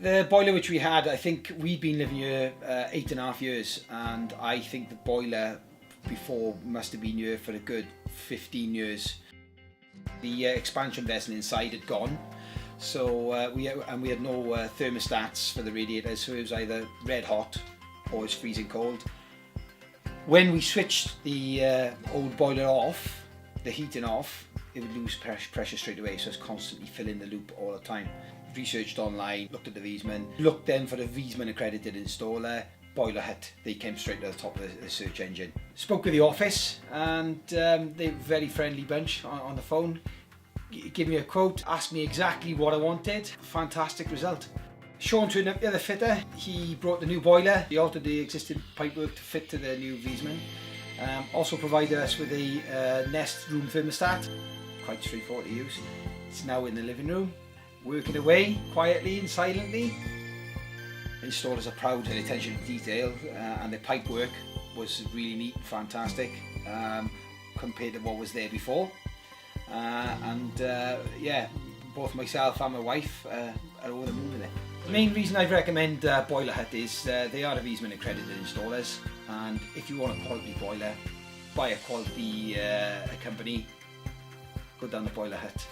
The boiler which we had, I think we'd been living here 8.5 years, and I think the boiler before must have been here for a good 15 years. The expansion vessel inside had gone, so we had no thermostats for the radiators, so it was either red hot or it was freezing cold. When we switched the old boiler off, the heating off, it would lose pressure straight away, so it's constantly filling the loop all the time. Researched online, looked at the Viessmann, looked then for the Viessmann accredited installer, Boilerhut. They came straight to the top of the search engine. Spoke with the office, and they're a very friendly bunch on the phone. Give me a quote, asked me exactly what I wanted. Fantastic result. Sean turned up the other fitter. He brought the new boiler. He altered the existing pipework to fit to the new Viessmann. Also provided us with a Nest room thermostat. Quite straightforward to use. It's now in the living room, working away quietly and silently. Installers are proud of the attention to detail, and the pipe work was really neat and fantastic compared to what was there before. Yeah, both myself and my wife are over the moon with it. The main reason I'd recommend Boilerhut is they are a Viessmann accredited installers, and if you want a quality boiler by a quality company, go down to Boilerhut.